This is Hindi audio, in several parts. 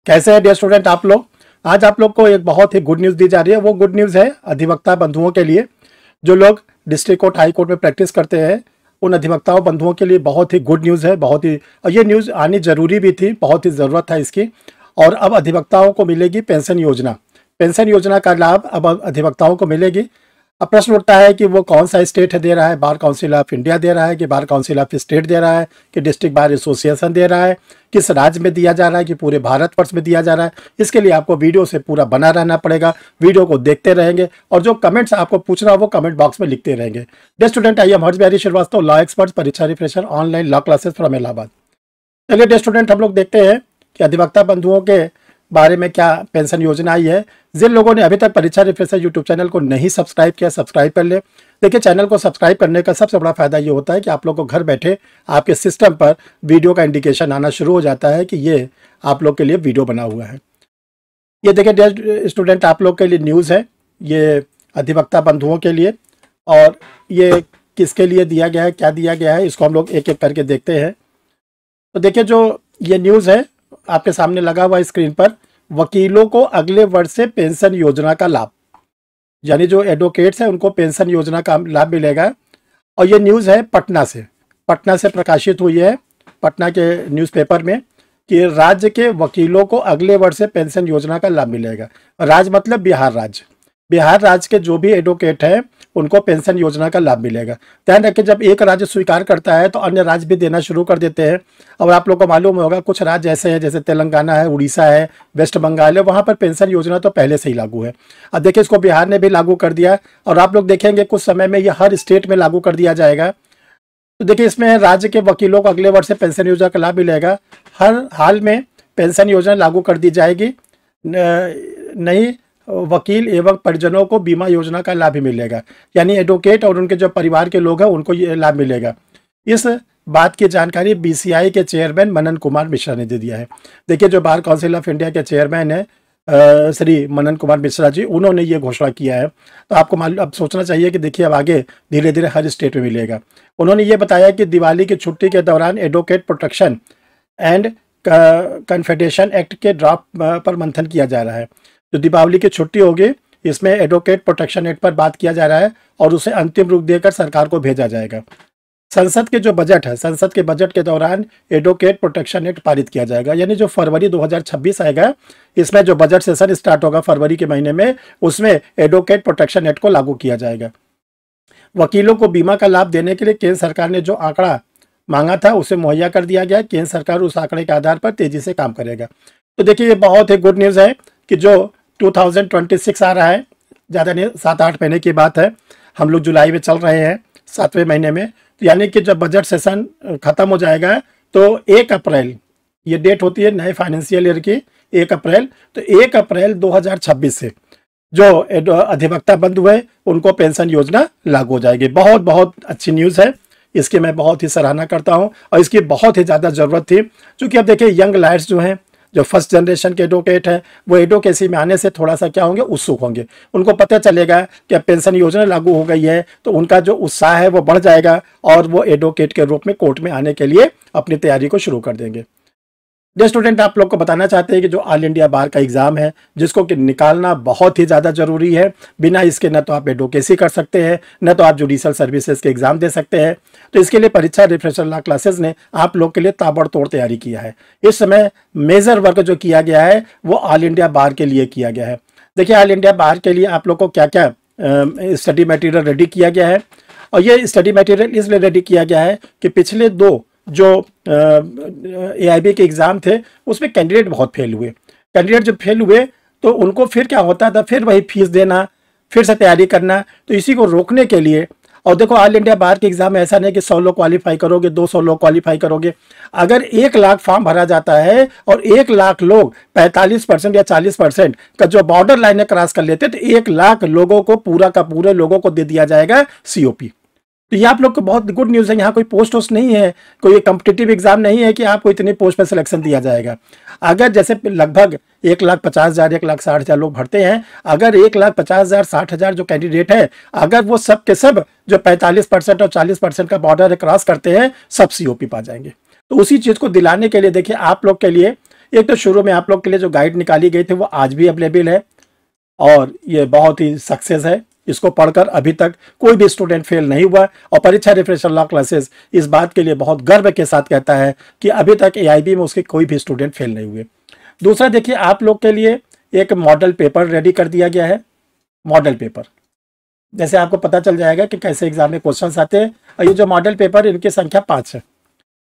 कैसे है डियर स्टूडेंट आप लोग। आज आप लोग को एक बहुत ही गुड न्यूज़ दी जा रही है। वो गुड न्यूज़ है अधिवक्ता बंधुओं के लिए, जो लोग डिस्ट्रिक्ट कोर्ट हाई कोर्ट में प्रैक्टिस करते हैं, उन अधिवक्ताओं बंधुओं के लिए बहुत ही गुड न्यूज़ है। बहुत ही, और ये न्यूज़ आनी जरूरी भी थी, बहुत ही ज़रूरत था इसकी। और अब अधिवक्ताओं को मिलेगी पेंशन योजना। पेंशन योजना का लाभ अब अधिवक्ताओं को मिलेगी। अब प्रश्न उठता है कि वो कौन सा स्टेट दे रहा है, बार काउंसिल ऑफ इंडिया दे रहा है कि बार काउंसिल ऑफ स्टेट दे रहा है कि डिस्ट्रिक्ट बार एसोसिएशन दे रहा है, किस राज्य में दिया जा रहा है कि पूरे भारतवर्ष में दिया जा रहा है। इसके लिए आपको वीडियो से पूरा बना रहना पड़ेगा, वीडियो को देखते रहेंगे और जो कमेंट्स आपको पूछना हो वो कमेंट बॉक्स में लिखते रहेंगे। Dear student, I am Harsh Bihari Srivastava, law expert, Pariksha refresher, online law classes from Allahabad. चलिए डियर स्टूडेंट, हम लोग देखते हैं कि अधिवक्ता बंधुओं के बारे में क्या पेंशन योजना आई है। जिन लोगों ने अभी तक परीक्षा रिफ्रेशर यूट्यूब चैनल को नहीं सब्सक्राइब किया, सब्सक्राइब कर ले। देखिए, चैनल को सब्सक्राइब करने का सबसे बड़ा फायदा ये होता है कि आप लोग को घर बैठे आपके सिस्टम पर वीडियो का इंडिकेशन आना शुरू हो जाता है कि ये आप लोग के लिए वीडियो बना हुआ है। ये देखिए डियर स्टूडेंट, आप लोग के लिए न्यूज़ है, ये अधिवक्ता बंधुओं के लिए। और ये किसके लिए दिया गया है, क्या दिया गया है, इसको हम लोग एक एक करके देखते हैं। तो देखिए, जो ये न्यूज़ है आपके सामने लगा हुआ स्क्रीन पर, वकीलों को अगले वर्ष से पेंशन योजना का लाभ, यानी जो एडवोकेट्स हैं उनको पेंशन योजना का लाभ मिलेगा। और ये न्यूज़ है पटना से प्रकाशित हुई है, पटना के न्यूज़पेपर में, कि राज्य के वकीलों को अगले वर्ष से पेंशन योजना का लाभ मिलेगा। राज्य मतलब बिहार राज्य के जो भी एडवोकेट हैं उनको पेंशन योजना का लाभ मिलेगा। ध्यान रखें, जब एक राज्य स्वीकार करता है तो अन्य राज्य भी देना शुरू कर देते हैं। और आप लोग को मालूम होगा कुछ राज्य ऐसे हैं जैसे तेलंगाना है, उड़ीसा है, वेस्ट बंगाल है, वहाँ पर पेंशन योजना तो पहले से ही लागू है। अब देखिए, इसको बिहार ने भी लागू कर दिया और आप लोग देखेंगे कुछ समय में यह हर स्टेट में लागू कर दिया जाएगा। तो देखिए, इसमें राज्य के वकीलों को अगले वर्ष से पेंशन योजना का लाभ मिलेगा। हर हाल में पेंशन योजना लागू कर दी जाएगी। नहीं, वकील एवं परिजनों को बीमा योजना का लाभ भी मिलेगा, यानी एडवोकेट और उनके जो परिवार के लोग हैं उनको ये लाभ मिलेगा। इस बात की जानकारी बीसीआई के चेयरमैन मनन कुमार मिश्रा ने दे दिया है। देखिए, जो बार काउंसिल ऑफ इंडिया के चेयरमैन है श्री मनन कुमार मिश्रा जी, उन्होंने ये घोषणा किया है। तो आपको मालूम, अब सोचना चाहिए कि देखिए अब आगे धीरे धीरे हर स्टेट में मिलेगा। उन्होंने ये बताया कि दिवाली की छुट्टी के दौरान advocate protection and confederation act के ड्राफ्ट पर मंथन किया जा रहा है। जो दीपावली की छुट्टी होगी, इसमें एडवोकेट प्रोटेक्शन एक्ट पर बात किया जा रहा है और उसे अंतिम रूप देकर सरकार को भेजा जाएगा। संसद के जो बजट है, संसद के बजट के दौरान एडवोकेट प्रोटेक्शन एक्ट पारित किया जाएगा, यानी जो फरवरी 2026 आएगा, इसमें जो बजट सेशन स्टार्ट होगा फरवरी के महीने में, उसमें एडवोकेट प्रोटेक्शन एक्ट को लागू किया जाएगा। वकीलों को बीमा का लाभ देने के लिए केंद्र सरकार ने जो आंकड़ा मांगा था उसे मुहैया कर दिया गया। केंद्र सरकार उस आंकड़े के आधार पर तेजी से काम करेगा। तो देखिए, ये बहुत ही गुड न्यूज़ है कि जो 2026 आ रहा है, ज़्यादा नहीं 7-8 महीने की बात है, हम लोग जुलाई में चल रहे हैं, 7वें महीने में। तो यानी कि जब बजट सेशन ख़त्म हो जाएगा तो 1 अप्रैल, ये डेट होती है नए फाइनेंशियल ईयर की, 1 अप्रैल, तो 1 अप्रैल 2026 से जो अधिवक्ता बंधु है उनको पेंशन योजना लागू हो जाएगी। बहुत बहुत अच्छी न्यूज़ है, इसकी मैं बहुत ही सराहना करता हूँ और इसकी बहुत ही ज़्यादा ज़रूरत थी। क्योंकि अब देखिए, यंग लायर्स जो हैं, जो फर्स्ट जनरेशन के एडवोकेट हैं, वो एडवोकेसी में आने से थोड़ा सा क्या होंगे, उत्सुक होंगे। उनको पता चलेगा कि अब पेंशन योजना लागू हो गई है, तो उनका जो उत्साह है वो बढ़ जाएगा और वो एडवोकेट के रूप में कोर्ट में आने के लिए अपनी तैयारी को शुरू कर देंगे। डियर स्टूडेंट, आप लोग को बताना चाहते हैं कि जो ऑल इंडिया बार का एग्जाम है, जिसको कि निकालना बहुत ही ज़्यादा जरूरी है, बिना इसके न तो आप एडवोकेसी कर सकते हैं, न तो आप जुडिशल सर्विसेज के एग्जाम दे सकते हैं। तो इसके लिए परीक्षा रिफ्रेशर लॉ क्लासेस ने आप लोग के लिए ताबड़तोड़ तैयारी किया है। इस समय मेजर वर्क जो किया गया है वो ऑल इंडिया बार के लिए किया गया है। देखिए, ऑल इंडिया बार के लिए आप लोग को क्या क्या स्टडी मटेरियल रेडी किया गया है। और ये स्टडी मटेरियल इसलिए रेडी किया गया है कि पिछले 2 जो AIB के एग्ज़ाम थे उसमें कैंडिडेट बहुत फेल हुए। कैंडिडेट जब फेल हुए तो उनको फिर क्या होता था, फिर वही फीस देना, फिर से तैयारी करना। तो इसी को रोकने के लिए, और देखो ऑल इंडिया बार के एग्जाम में ऐसा नहीं कि 100 लोग क्वालिफाई करोगे, 200 लोग क्वालिफाई करोगे। अगर 1 लाख फॉर्म भरा जाता है और 1 लाख लोग 45% या 40% का जो बॉर्डर लाइनें क्रॉस कर लेते, तो 1 लाख लोगों को, पूरा का पूरे लोगों को दे दिया जाएगा COP। तो ये आप लोग को बहुत गुड न्यूज़ है। यहाँ कोई पोस्ट वोस्ट नहीं है, कोई कॉम्पिटिटिव एग्जाम नहीं है कि आपको इतनी पोस्ट पर सिलेक्शन दिया जाएगा। अगर जैसे लगभग 1,50,000 1,60,000 लोग भरते हैं, अगर 1,50,000 60,000 जो कैंडिडेट है, अगर वो सब के सब जो 45% और 40% का बॉर्डर क्रॉस करते हैं, सब COP पा जाएंगे। तो उसी चीज़ को दिलाने के लिए देखिए, आप लोग के लिए एक तो शुरू में आप लोग के लिए जो गाइड निकाली गई थी वो आज भी अवेलेबल है और ये बहुत ही सक्सेस है। इसको पढ़कर अभी तक कोई भी स्टूडेंट फेल नहीं हुआ और परीक्षा रिफ्रेशर लॉ क्लासेस इस बात के लिए बहुत गर्व के साथ कहता है कि अभी तक एआईबी में उसके कोई भी स्टूडेंट फेल नहीं हुए। दूसरा देखिए, आप लोग के लिए एक मॉडल पेपर रेडी कर दिया गया है। मॉडल पेपर जैसे आपको पता चल जाएगा कि कैसे एग्जाम में क्वेश्चंस आते हैं और ये जो मॉडल पेपर इनकी संख्या 5 है।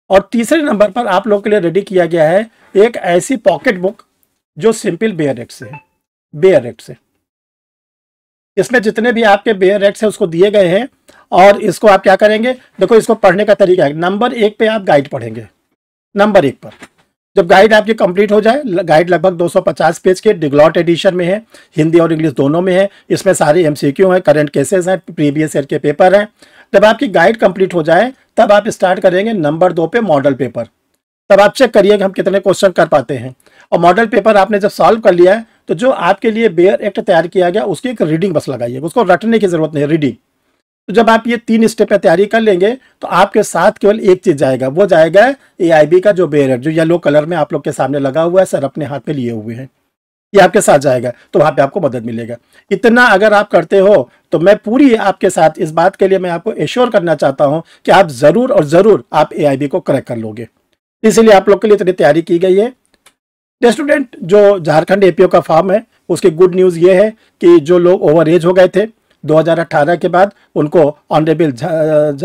और तीसरे नंबर पर आप लोग के लिए रेडी किया गया है एक ऐसी पॉकेट बुक जो सिंपल बेयर एक्ट से है। बेयर एक्ट से इसमें जितने भी आपके बेयर एक्ट है उसको दिए गए हैं और इसको आप क्या करेंगे, देखो इसको पढ़ने का तरीका है। नंबर 1 पे आप गाइड पढ़ेंगे। नंबर 1 पर जब गाइड आपकी कंप्लीट हो जाए, गाइड लगभग 250 पेज के डिग्लॉट एडिशन में है, हिंदी और इंग्लिश दोनों में है। इसमें सारे एमसीक्यू हैं, करंट केसेस हैं, प्रीवियस ईयर के पेपर हैं। जब आपकी गाइड कंप्लीट हो जाए तब आप स्टार्ट करेंगे नंबर 2 पे मॉडल पेपर। तब आप चेक करिए कि हम कितने क्वेश्चन कर पाते हैं। और मॉडल पेपर आपने जब सॉल्व कर लिया है तो जो आपके लिए बेयर एक्ट तैयार किया गया उसकी एक रीडिंग बस लगाइए, उसको रटने की जरूरत नहीं है, रीडिंग। तो जब आप ये 3 स्टेप में तैयारी कर लेंगे तो आपके साथ केवल एक चीज जाएगा, वो जाएगा एआईबी का जो बेयर एक्ट जो येलो कलर में आप लोग के सामने लगा हुआ है, सर अपने हाथ में लिए हुए हैं, ये आपके साथ जाएगा। तो वहां पे आपको मदद मिलेगा। इतना अगर आप करते हो तो मैं पूरी आपके साथ इस बात के लिए मैं आपको एश्योर करना चाहता हूं कि आप जरूर और जरूर आप एआईबी को क्रैक कर लोगे। इसीलिए आप लोग के लिए इतनी तैयारी की गई है। स्टूडेंट, जो झारखंड एपीओ का फॉर्म है उसकी गुड न्यूज ये है कि जो लोग ओवर एज हो गए थे 2018 के बाद उनको ऑनरेबल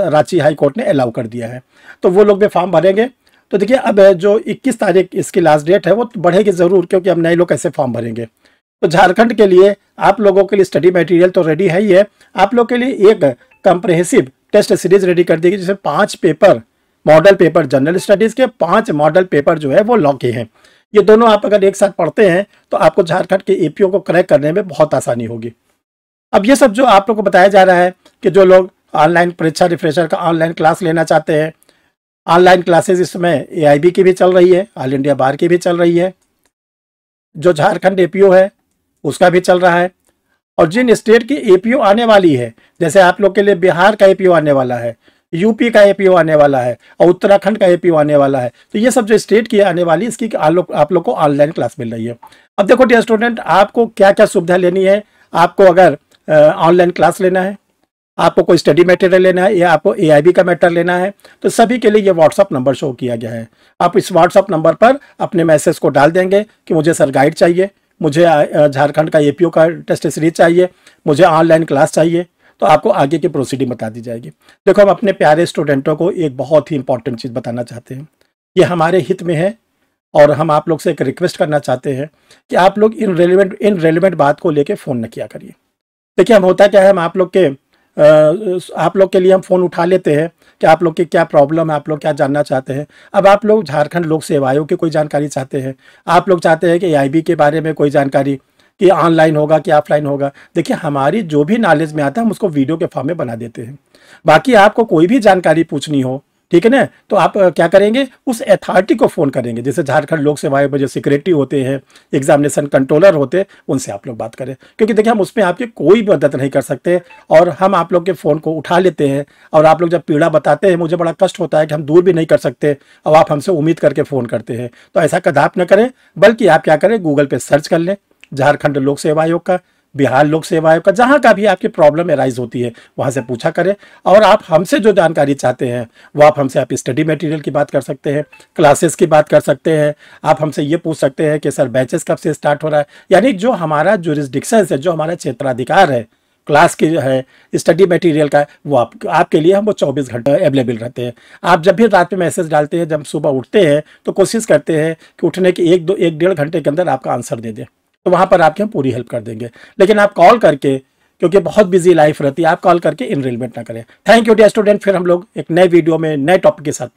रांची हाई कोर्ट ने अलाउ कर दिया है, तो वो लोग भी फॉर्म भरेंगे। तो देखिए अब जो 21 तारीख इसकी लास्ट डेट है वो बढ़ेगी ज़रूर, क्योंकि अब नए लोग कैसे फॉर्म भरेंगे। तो झारखंड के लिए आप लोगों के लिए स्टडी मटेरियल तो रेडी है ही है। आप लोग के लिए एक कंप्रिहेंसिव टेस्ट सीरीज रेडी कर दी गई जिसमें 5 paper model paper general studies के, 5 मॉडल पेपर जो है वो लॉ के हैं। ये दोनों आप अगर एक साथ पढ़ते हैं तो आपको झारखंड के एपीओ को क्रैक करने में बहुत आसानी होगी। अब ये सब जो आप लोग को बताया जा रहा है कि जो लोग ऑनलाइन परीक्षा रिफ्रेशर का ऑनलाइन क्लास लेना चाहते हैं, ऑनलाइन क्लासेस इसमें एआईबी की भी चल रही है, ऑल इंडिया बार की भी चल रही है, जो झारखंड एपीओ है उसका भी चल रहा है। और जिन स्टेट की एपीओ आने वाली है, जैसे आप लोग के लिए बिहार का एपीओ आने वाला है, यूपी का एपीओ आने वाला है और उत्तराखंड का एपीओ आने वाला है, तो ये सब जो स्टेट की आने वाली इसकी आप लोग को ऑनलाइन क्लास मिल रही है। अब देखो डियर स्टूडेंट, आपको क्या क्या सुविधा लेनी है। आपको अगर ऑनलाइन क्लास लेना है, आपको कोई स्टडी मटेरियल लेना है या आपको एआईबी का मैटर लेना है, तो सभी के लिए ये व्हाट्सअप नंबर शो किया गया है। आप इस व्हाट्सअप नंबर पर अपने मैसेज को डाल देंगे कि मुझे सर गाइड चाहिए, मुझे झारखंड का एपीओ का टेस्ट सीरीज चाहिए, मुझे ऑनलाइन क्लास चाहिए, तो आपको आगे की प्रोसीडिंग बता दी जाएगी। देखो, हम अपने प्यारे स्टूडेंटों को एक बहुत ही इंपॉर्टेंट चीज़ बताना चाहते हैं, ये हमारे हित में है और हम आप लोग से एक रिक्वेस्ट करना चाहते हैं कि आप लोग इन रेलिवेंट बात को लेके फ़ोन न किया करिए। देखिए, हम होता क्या है, हम आप लोग के लिए हम फ़ोन उठा लेते हैं कि आप लोग की क्या प्रॉब्लम है, आप लोग क्या जानना चाहते हैं। अब आप लोग झारखंड लोक सेवा आयोग की कोई जानकारी चाहते हैं, आप लोग चाहते हैं कि एआईबी के बारे में कोई जानकारी कि ऑनलाइन होगा कि ऑफलाइन होगा। देखिए, हमारी जो भी नॉलेज में आता है हम उसको वीडियो के फॉर्म में बना देते हैं। बाकी आपको कोई भी जानकारी पूछनी हो, ठीक है ना, तो आप क्या करेंगे, उस अथॉरिटी को फ़ोन करेंगे। जैसे झारखंड लोक सेवा आयोग में जो सेक्रेटरी होते हैं, एग्जामिनेशन कंट्रोलर होते हैं, उनसे आप लोग बात करें, क्योंकि देखिए हम उसमें आपकी कोई मदद नहीं कर सकते। और हम आप लोग के फ़ोन को उठा लेते हैं और आप लोग जब पीड़ा बताते हैं, मुझे बड़ा कष्ट होता है कि हम दूर भी नहीं कर सकते और आप हमसे उम्मीद करके फ़ोन करते हैं। तो ऐसा कदाप न करें, बल्कि आप क्या करें, गूगल पर सर्च कर लें झारखंड लोक सेवा आयोग का, बिहार लोक सेवा आयोग का, जहाँ का भी आपकी प्रॉब्लम एराइज होती है वहाँ से पूछा करें। और आप हमसे जो जानकारी चाहते हैं वो आप हमसे आप स्टडी मटेरियल की बात कर सकते हैं, क्लासेस की बात कर सकते हैं। आप हमसे ये पूछ सकते हैं कि सर बैचेस कब से स्टार्ट हो रहा है, यानी जो हमारा जुरिस्डिक्शन है, जो हमारा क्षेत्राधिकार है क्लास की है, स्टडी मटेरियल का, वो आपके लिए हम वो 24 घंटे अवेलेबल रहते हैं। आप जब भी रात में मैसेज डालते हैं, जब सुबह उठते हैं तो कोशिश करते हैं कि उठने के 1-1.5 घंटे के अंदर आपका आंसर दे दें, तो वहाँ पर आपकी हम पूरी हेल्प कर देंगे। लेकिन आप कॉल करके, क्योंकि बहुत बिजी लाइफ रहती है, आप कॉल करके इनरोलमेंट ना करें। Thank you dear student. फिर हम लोग एक नए वीडियो में नए टॉपिक के साथ मिलते हैं।